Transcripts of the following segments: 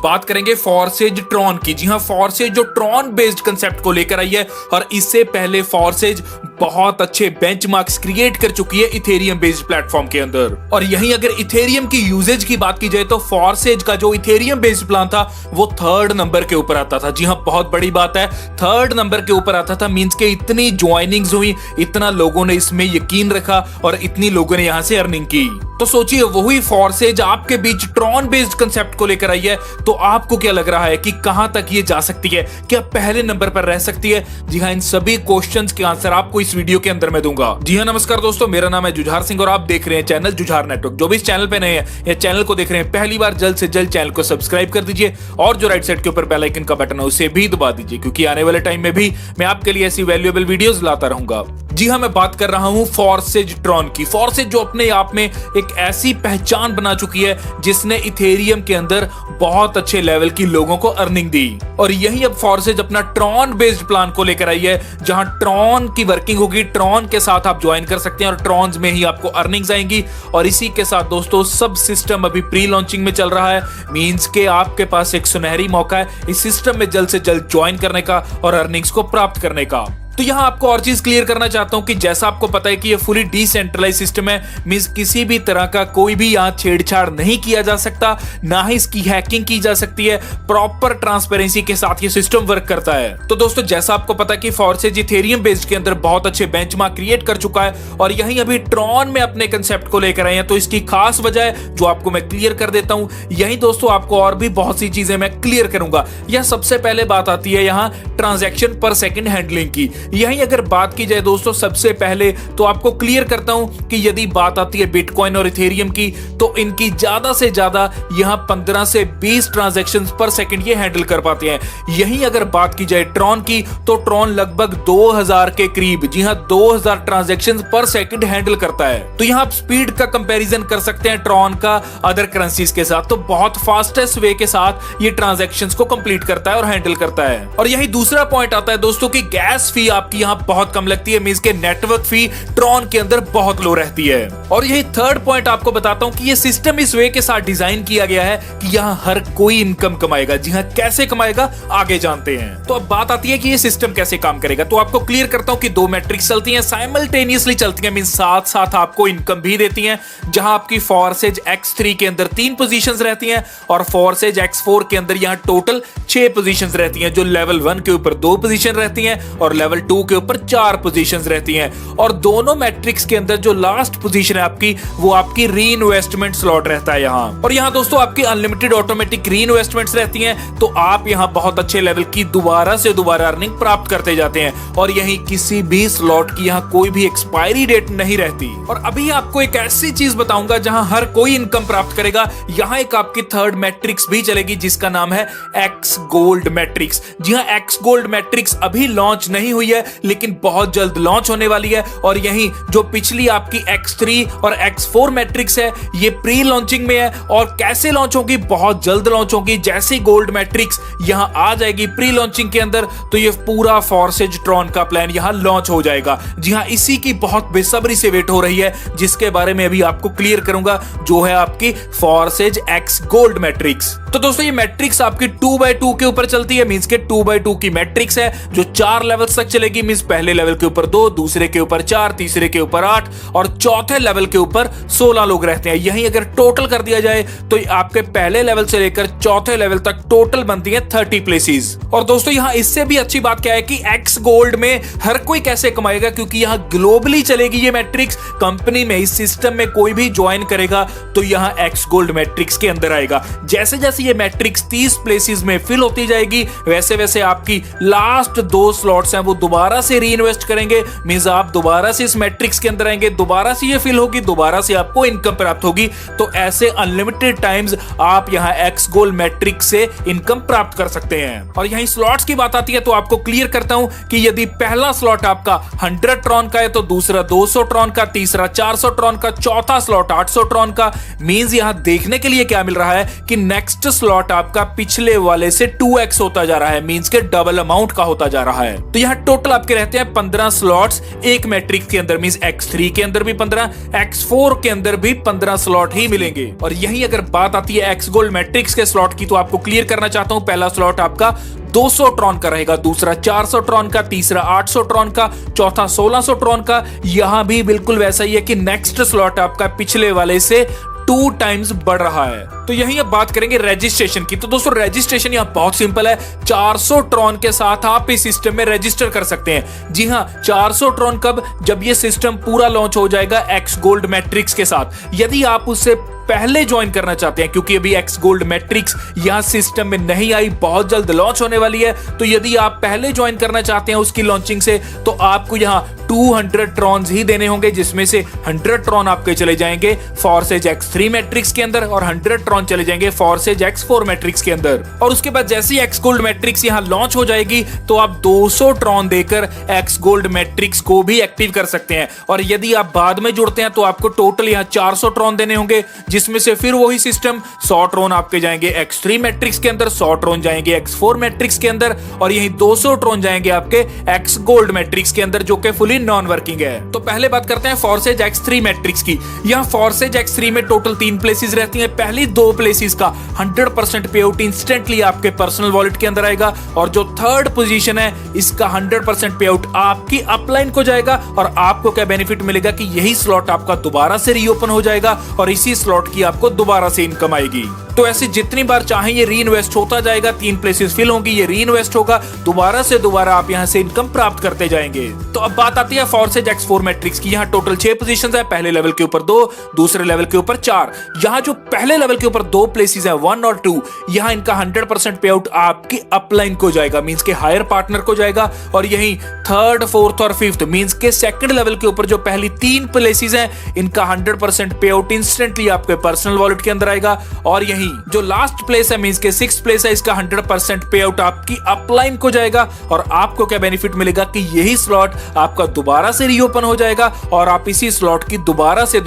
बात करेंगे Forsage Tron की। जी हाँ, फॉर्सेज जो ट्रॉन बेस्ड कंसेप्ट को लेकर आई है और इससे पहले फॉर्सेज बहुत अच्छे बेंचमार्क्स क्रिएट कर चुकी है इथेरियम बेस्ड प्लेटफॉर्म के अंदर। और यहीं अगर इथेरियम की यूजेज की बात की जाए तो फॉर्सेज का जो इथेरियम बेस्ड प्लान था वो 3rd नंबर के ऊपर आता था। जी हाँ, बहुत बड़ी बात है, 3rd नंबर के ऊपर आता था। मींस के इतनी ज्वाइनिंग्स हुई, इतना लोगों ने इसमें यकीन रखा और इतनी लोगों ने यहां से अर्निंग की। तो सोचिए, वही फोर्सेज आपके बीच ट्रॉन बेस्ड कंसेप्ट को लेकर आई है, तो आपको क्या लग रहा है कि कहां तक ये जा सकती है? क्या पहले नंबर पर रह सकती है? जी हां, इन सभी क्वेश्चंस के आंसर आपको इस वीडियो के अंदर मैं दूंगा। जी हां, नमस्कार दोस्तों, मेरा नाम है जुझार सिंह और आप देख रहे हैं चैनल जुझार नेटवर्क। जो भी इस चैनल पे नए हैं या चैनल को देख रहे हैं पहली बार, जल्द से जल्द चैनल को सब्सक्राइब कर दीजिए और जो राइट साइड के ऊपर बेल आइकन का बटन है उसे भी दबा दीजिए, क्योंकि आने वाले टाइम में भी मैं आपके लिए ऐसी वैल्यूएबल वीडियोस लाता रहूंगा। जी हां, मैं बात कर रहा हूं फॉर्सेज ट्रॉन की। फॉर्सेज जो अपने आप में एक ऐसी पहचान बना चुकी है जिसने इथेरियम के अंदर बहुत अच्छे लेवल की लोगों को अर्निंग दी। और यही अब फॉर्सेज अपना ट्रॉन बेस्ड प्लान को लेकर आई है, जहां ट्रॉन की वर्किंग होगी, ट्रॉन के साथ आप ज्वाइन कर सकते हैं और ट्रॉन्स में ही आपको अर्निंग्स आएंगी। और इसी के साथ दोस्तों सब सिस्टम अभी प्री लॉन्चिंग में चल रहा है। मींस के आपके पास एक सुनहरी मौका है इस सिस्टम में जल्द से जल्द ज्वाइन करने का और अर्निंग्स को प्राप्त करने का। तो यहां आपको और चीज क्लियर करना चाहता हूं कि जैसा आपको पता है कि ये फुली डिसेंट्रलाइज सिस्टम है, मींस किसी भी तरह का कोई भी यहां छेड़छाड़ नहीं किया जा सकता, ना ही इसकी हैकिंग की जा सकती है। प्रॉपर ट्रांसपेरेंसी के साथ ये सिस्टम वर्क करता है। तो दोस्तों, जैसा आपको पता है कि फॉर्सेज इथेरियम बेस्ड के अंदर बहुत अच्छे बेंचमार्क क्रिएट कर चुका है और यहीं अभी ट्रॉन में अपने कंसेप्ट को लेकर आए हैं, तो इसकी खास वजह है जो आपको मैं क्लियर कर देता हूं। यही दोस्तों आपको और भी बहुत सी चीजें मैं क्लियर करूंगा। यह सबसे पहले बात आती है यहां ट्रांजैक्शन पर सेकंड हैंडलिंग की। यहीं अगर बात की जाए दोस्तों, सबसे पहले तो आपको क्लियर करता हूं कि यदि बात आती है बिटकॉइन और इथेरियम की, तो इनकी ज्यादा से ज्यादा यहां 15 से 20 ट्रांजैक्शंस पर सेकंड ये हैंडल कर पाते हैं। यहीं अगर बात की जाए ट्रॉन की, तो ट्रॉन लगभग 2000 के करीब, जी हां 2000 ट्रांजैक्शंस पर सेकंड हैंडल करता है। तो यहां आप स्पीड का कंपैरिजन कर सकते हैं ट्रॉन का अदर करेंसीज के साथ, तो बहुत फास्टेस्ट वे के साथ ये ट्रांजैक्शंस को कंप्लीट करता है और हैंडल करता है। और यही दूसरा पॉइंट आता है दोस्तों कि गैस फी आपकी यहां बहुत कम लगती है। मींस के नेटवर्क फी ट्रॉन के अंदर बहुत लो रहती है। और यही थर्ड पॉइंट आपको बताता हूं कि ये सिस्टम इस वे के साथ डिजाइन किया गया है कि यहां हर कोई इनकम कमाएगा। जी हां, कैसे कमाएगा आगे जानते हैं। तो अब बात आती है कि ये सिस्टम कैसे काम करेगा। तो आपको क्लियर करता हूं कि 2 मैट्रिक्स चलती हैं, साइमल्टेनियसली चलती हैं, मींस साथ साथ आपको इनकम भी देती हैं। जहां आपकी फॉर्सेज X3 के अंदर 3 पोजीशंस रहती हैं और फॉर्सेज X4 के अंदर यहां टोटल 6 पोजीशंस रहती हैं, जो लेवल 1 के ऊपर 2 पोजीशन रहती हैं और लेवल 2 के ऊपर 4 पोजीशंस रहती हैं। और दोनों मैट्रिक्स के अंदर जो लास्ट पोजीशन है आपकी, वो आपकी री इन्वेस्टमेंट स्लॉट रहता है यहां। और यहां दोस्तों आपकी अनलिमिटेड ऑटोमेटिक री इन्वेस्टमेंट्स रहती हैं, तो आप यहां बहुत अच्छे लेवल की दोबारा से दोबारा अर्निंग प्राप्त करते जाते हैं। और यहीं किसी भी स्लॉट की यहां कोई भी एक्सपायरी डेट नहीं रहती। और अभी आपको एक ऐसी चीज बताऊंगा जहां हर कोई इनकम प्राप्त करेगा। यहां एक आपकी थर्ड मैट्रिक्स भी चलेगी जिसका नाम है एक्स गोल्ड मैट्रिक्स। जी हां, एक्स गोल्ड मैट्रिक्स अभी लॉन्च नहीं हुई है, लेकिन बहुत जल्द लॉन्च होने वाली है। और यही जो पिछली आपकी X3 और X4 मैट्रिक्स है, ये प्री लॉन्चिंग में है और कैसे लॉन्च होगी, बहुत जल्द लॉन्च होगी। जैसे गोल्ड मैट्रिक्स यहां आ जाएगी प्री लॉन्चिंग के अंदर, तो ये पूरा फॉर्सेज ट्रॉन का प्लान यहां लॉन्च हो जाएगा। जी हां, इसी की बहुत बेसब्री से वेट हो रही है, जिसके बारे में अभी आपको क्लियर करूंगा, जो है आपकी फॉर्सेज एक्स गोल्ड मैट्रिक्स। तो दोस्तों, ये मैट्रिक्स आपकी 2x2 के ऊपर चलती है। मींस के 2x2 की मैट्रिक्स है जो 4 लेवल्स तक चलेगी। मींस पहले लेवल के ऊपर 2, दूसरे के ऊपर 4, तीसरे के ऊपर 8 और चौथे लेवल के ऊपर 16 लोग रहते हैं। यहीं अगर टोटल कर दिया जाए तो आपके पहले लेवल से लेकर चौथे लेवल तक टोटल बनती है 30 प्लेसेस। और दोस्तों, यहां इससे भी अच्छी बात क्या है कि एक्स गोल्ड में हर कोई कैसे कमाएगा, क्योंकि यहां ग्लोबली चलेगी ये मैट्रिक्स। कंपनी में इस सिस्टम में कोई भी ज्वाइन करेगा तो यहां एक्स गोल्ड मैट्रिक्स के अंदर आएगा। जैसे जैसे ये मैट्रिक्स 30 प्लेसेस में फिल होती जाएगी, वैसे वैसे आपकी लास्ट 2 स्लॉट्स हैं वो दोबारा से री इन्वेस्ट करेंगे। मींस आप दोबारा से इस मैट्रिक्स के अंदर आएंगे, दोबारा से ये फिल होगी, दोबारा से आपको इनकम प्राप्त होगी। तो ऐसे अनलिमिटेड टाइम्स आप यहां एक्स गोल्ड मैट्रिक्स से इनकम प्राप्त कर सकते हैं। और यहीं स्लॉट्स की बात आती है तो आपको क्लियर करता हूं कि यदि पहला स्लॉट आपका 100 ट्रॉन का है, तो दूसरा 200 ट्रॉन का, तीसरा 400 ट्रॉन का, चौथा स्लॉट 800 ट्रॉन का। मींस यहां देखने के लिए क्या मिल रहा है कि नेक्स्ट स्लॉट आपका पिछले वाले से 2x होता जा रहा है। मींस के डबल अमाउंट का होता जा रहा है। तो यहां टोटल टोटल आपके रहते हैं 15 स्लॉट्स एक मैट्रिक्स के अंदर, मींस X3 के अंदर भी 15, X4 के अंदर भी 15 स्लॉट ही मिलेंगे। और यही अगर बात आती है X गोल्ड मैट्रिक्स के स्लॉट की, तो आपको क्लियर करना चाहता हूं, पहला स्लॉट आपका 200 ट्रॉन का रहेगा, दूसरा 400 ट्रॉन का, तीसरा 800 ट्रॉन का, चौथा 1600 ट्रॉन का। यहां भी बिल्कुल वैसा ही है कि नेक्स्ट स्लॉट आपका पिछले वाले से 2 टाइम्स बढ़ रहा है। तो यही अब बात करेंगे रजिस्ट्रेशन की। तो दोस्तों रजिस्ट्रेशन यहाँ बहुत सिंपल है, 400 ट्रॉन के साथ आप इस सिस्टम में रजिस्टर कर सकते हैं। जी हाँ, 400 ट्रॉन कब? जब ये सिस्टम पूरा लॉन्च हो जाएगा X गोल्ड मैट्रिक्स के साथ। यदि आप उससे पहले ज्वाइन करना चाहते हैं, क्योंकि अभी X गोल्ड मैट्रिक्स यहां सिस्टम में नहीं आई, बहुत जल्द लॉन्च होने वाली है, तो यदि आप पहले ज्वाइन करना चाहते हैं उसकी लॉन्चिंग से, तो आपको यहां 200 ट्रॉन्स ही देने होंगे, जिसमें से 100 ट्रॉन आपके चले जाएंगे फॉर्सेज X3 मैट्रिक्स के अंदर और 100 ट्रॉन चले जाएंगे फॉर्सेज X4 मैट्रिक्स के अंदर। और उसके बाद जैसे ही X गोल्ड मैट्रिक्स यहां लॉन्च हो जाएगी, तो आप 200 ट्रॉन देकर X गोल्ड मैट्रिक्स को भी एक्टिव कर सकते हैं। और यदि आप बाद में जुड़ते हैं, तो आपको टोटल यहां 400 ट्रॉन देने होंगे, जिसमें से फिर वही सिस्टम 100 ट्रॉन आपके जाएंगे X3 मैट्रिक्स के अंदर, 100 ट्रॉन जाएंगे X4 मैट्रिक्स के अंदर, और यही 200 ट्रॉन जाएंगे आपके X गोल्ड मैट्रिक्स के अंदर, जो कि फुली नॉन वर्किंग है। तो पहले बात करते हैं फॉर्सेज X3 मैट्रिक्स की। यहां फॉर्सेज X3 में टोटल 3 प्लेसेस रहती हैं। पहली 2 प्लेसेस का 100% पे आउट इंस्टेंटली आपके पर्सनल वॉलेट के अंदर आएगा, और जो थर्ड पोजीशन है इसका 100% पे आउट आपकी अपलाइन को जाएगा। और आपको क्या बेनिफिट मिलेगा कि यही स्लॉट आपका दोबारा से रीओपन हो जाएगा और इसी स्लॉट की आपको दोबारा से इनकम आएगी। तो ऐसे जितनी बार चाहें ये री इन्वेस्ट होता जाएगा, 3 प्लेसेस फिल होंगी, ये री इन्वेस्ट होगा, दोबारा से दोबारा आप यहां से इनकम प्राप्त करते जाएंगे। तो अब बात आती है फॉर्सेज X4 मैट्रिक्स की। यहां टोटल 6 पोजीशंस है, पहले लेवल के ऊपर 2, दूसरे लेवल के ऊपर 4। यहां जो पहले लेवल के ऊपर 2 प्लेसेस है 1 और 2, यहां इनका 100% पे आउट आपकी अपलाइन को जाएगा, मींस के हायर पार्टनर को जाएगा। और यही 3rd, 4th और 5th मींस के सेकंड लेवल के ऊपर जो पहली 3 प्लेसेस हैं, इनका 100% पे आउट इंस्टेंटली आपके पर्सनल वॉलेट के अंदर आएगा। और यही जो लास्ट प्लेस है, मींस के 6th प्लेस है, इसका 100% पे आउट आपकी अपलाइन को जाएगा। और आपको क्या बेनिफिट मिलेगा कि यही स्लॉट आपका दोबारा से रीओपन हो जाएगा और आप इसी स्लॉट की दोबारा से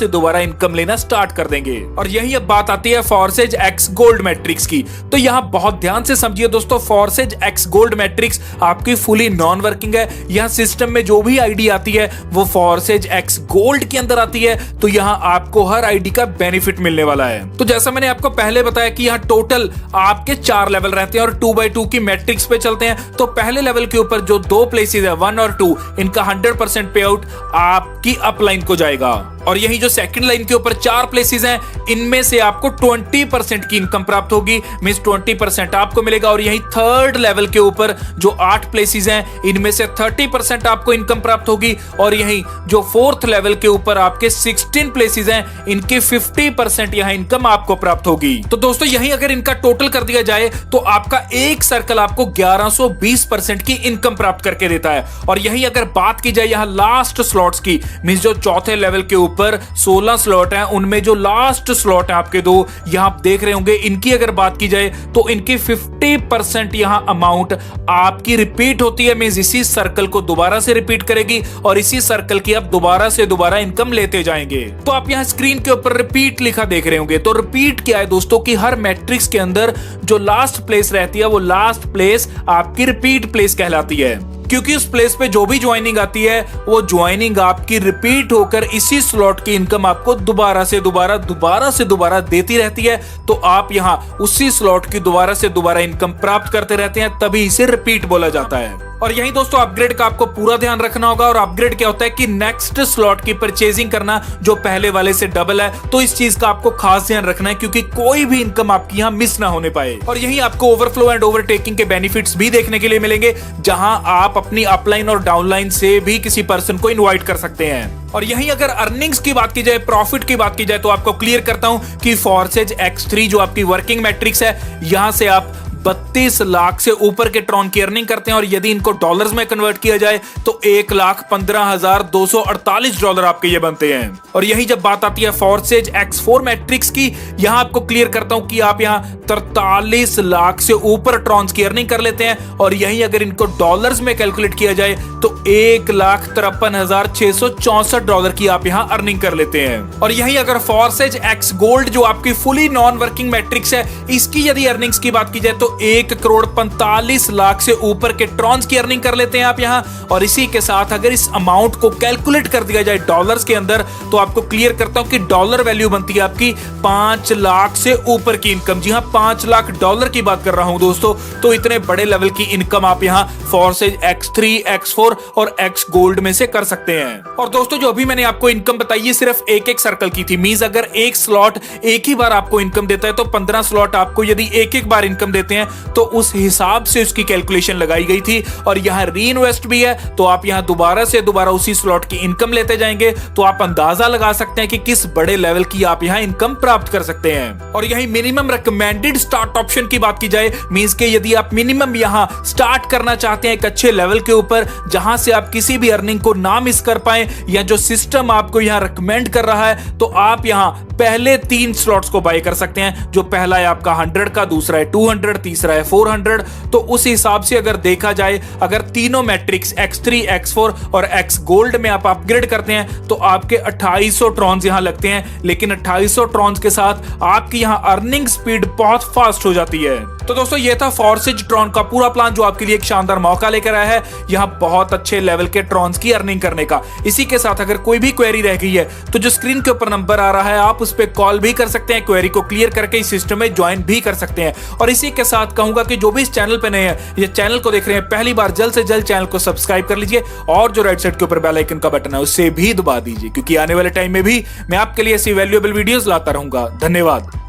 दोबारा इनकम लेना स्टार्ट कर देंगे। और यही अब बात आती है फॉर्सेज X गोल्ड मैट्रिक्स की। तो यहां बहुत ध्यान से समझिए दोस्तों, फॉर्सेज X गोल्ड मैट्रिक्स आपकी फुली नॉन वर्किंग है। यहां सिस्टम में जो भी आईडी आती है वो फॉर्सेज X गोल्ड के अंदर आती है, तो यहां आपको हर आईडी का बेनिफिट मिलने वाला है। तो जैसा मैंने आपको पहले बताया कि यहां टोटल आपके 4 लेवल रहते हैं और 2x2 की मैट्रिक्स पे चलते हैं। तो पहले लेवल के ऊपर जो 2 प्लेसेस है 1 और 2, इनका 100% पे आउट आपकी अपलाइन को जाएगा। और यही जो सेकंड लाइन के ऊपर 4 प्लेसेस हैं, इनमें से आपको 20% की इनकम प्राप्त होगी, मींस 20% आपको मिलेगा। और यही थर्ड लेवल के ऊपर जो 8 प्लेसेस हैं, इनमें से 30% आपको इनकम प्राप्त होगी। और यही जो 4th लेवल के ऊपर आपके 16 प्लेसेस हैं, इनके 50% यहां इनकम आपको प्राप्त होगी। तो दोस्तों यही अगर इनका टोटल कर दिया जाए, तो आपका एक सर्कल आपको 1120% की इनकम प्राप्त करके देता है। और यही अगर बात की जाए यहां लास्ट स्लॉट्स की, मींस जो चौथे लेवल के ऊपर 16 स्लॉट हैं, उनमें जो लास्ट स्लॉट है आपके 2, यहां आप देख रहे होंगे, इनकी अगर बात की जाए तो इनकी 50% यहां अमाउंट आपकी रिपीट होती है, मींस इसी सर्कल को दोबारा से रिपीट करेगी और इसी सर्कल की आप दोबारा से दोबारा इनकम लेते जाएंगे। तो आप यहां स्क्रीन के ऊपर रिपीट लिखा देख रहे होंगे। तो रिपीट क्या है दोस्तों कि हर मैट्रिक्स के अंदर जो लास्ट प्लेस रहती है, वो लास्ट प्लेस आपकी रिपीट प्लेस कहलाती है, क्योंकि उस प्लेस पे जो भी ज्वाइनिंग आती है, वो ज्वाइनिंग आपकी रिपीट होकर इसी स्लॉट की इनकम आपको दोबारा से दोबारा देती रहती है। तो आप यहां उसी स्लॉट की दोबारा से दोबारा इनकम प्राप्त करते रहते हैं, तभी इसे रिपीट बोला जाता है। और यही दोस्तों अपग्रेड का आपको पूरा ध्यान रखना होगा। और अपग्रेड क्या होता है कि नेक्स्ट स्लॉट की परचेजिंग करना जो पहले वाले से डबल है, तो इस चीज का आपको खास ध्यान रखना है, क्योंकि कोई भी इनकम आपकी यहां मिस ना होने पाए। और यही आपको ओवरफ्लो एंड ओवरटेकिंग के बेनिफिट्स भी देखने के लिए मिलेंगे, जहां आप अपनी अपलाइन और डाउनलाइन से भी किसी पर्सन को इनवाइट कर सकते हैं। और यही अगर अर्निंग्स की बात की जाए, प्रॉफिट की बात की जाए, तो आपको क्लियर करता हूं कि फॉर्सेज X3 जो आपकी वर्किंग मैट्रिक्स है, यहां से आप 32 लाख से ऊपर के ट्रॉन की अर्निंग करते हैं। और यदि इनको डॉलर्स में कन्वर्ट किया जाए तो $1,15,248 आपके ये बनते हैं। और यही जब बात आती है फॉर्सेज X4 मैट्रिक्स की, यहां आपको क्लियर करता हूं कि आप यहां 43 लाख से ऊपर ट्रॉन्स की अर्निंग कर लेते हैं। और यही अगर इनको डॉलर्स में कैलकुलेट किया जाए तो $1,53,664 की आप यहां अर्निंग कर लेते हैं। और यही अगर फॉर्सेज X गोल्ड जो आपकी फुली नॉन वर्किंग मैट्रिक्स है, इसकी यदि अर्निंग्स की बात की जाए तो दोस्तों 1,45,00,000 से ऊपर के ट्रॉन्स की अर्निंग कर लेते हैं आप यहां। और इसी के साथ अगर इस अमाउंट को कैलकुलेट कर दिया जाए डॉलर्स के अंदर तो आपको क्लियर करता हूं कि डॉलर वैल्यू बनती है आपकी 5 लाख से ऊपर की इनकम। जी हां, 5 लाख डॉलर की बात कर रहा हूं दोस्तों। तो इतने बड़े लेवल की इनकम आप यहां फॉर्सेज X3, X4 और X गोल्ड में से कर सकते हैं। और दोस्तों जो अभी मैंने आपको इनकम बताई है सिर्फ एक सर्कल की थी। मींस अगर एक स्लॉट एक ही बार आपको इनकम देता है तो 15 स्लॉट आपको यदि एक बार इनकम देते हैं तो उस हिसाब से उसकी कैलकुलेशन लगाई गई थी। और यहां री इन्वेस्ट भी है तो आप यहां दोबारा से दोबारा उसी स्लॉट की इनकम लेते जाएंगे। तो आप अंदाजा लगा सकते हैं कि किस बड़े लेवल की आप यहां इनकम प्राप्त कर सकते हैं। और यही मिनिमम रिकमेंडेड स्टार्ट ऑप्शन की बात की जाए, मींस के यदि आप मिनिमम यहां स्टार्ट करना चाहते हैं एक अच्छे लेवल के ऊपर जहां से आप किसी भी अर्निंग को ना मिस कर पाए या जो सिस्टम आपको यहां रिकमेंड कर रहा है, तो आप यहां पहले 3 स्लॉट्स को बाय कर सकते हैं। जो पहला है आपका 100 का, दूसरा है 200, तीसरा है 400। तो उस हिसाब से अगर देखा जाए, अगर तीनों मैट्रिक्स X3, X4 और X गोल्ड में आप अपग्रेड करते हैं तो आपके 2800 ट्रॉन्स यहां लगते हैं। लेकिन 2800 ट्रॉन्स के साथ आपकी यहां अर्निंग स्पीड बहुत फास्ट हो जाती है। तो दोस्तों ये था फॉर्सेज ट्रॉन का पूरा प्लान जो आपके लिए एक शानदार मौका लेकर आया है यहां बहुत अच्छे लेवल के ट्रॉन्स की अर्निंग करने का। इसी के साथ अगर कोई भी क्वेरी रह गई है तो जो स्क्रीन के ऊपर नंबर आ रहा है आप उस पर कॉल भी कर सकते हैं, क्वेरी को क्लियर करके इस सिस्टम में ज्वाइन भी कर सकते हैं। और इसी के साथ कहूंगा कि जो भी इस चैनल पे नए हैं, ये चैनल को देख रहे हैं पहली बार, जल्द से जल्द चैनल को सब्सक्राइब कर लीजिए और जो राइट साइड के ऊपर बेल आइकन का बटन है उससे भी दबा दीजिए, क्योंकि आने वाले टाइम में भी मैं आपके लिए ऐसी वैल्यूएबल वीडियोस लाता रहूंगा। धन्यवाद।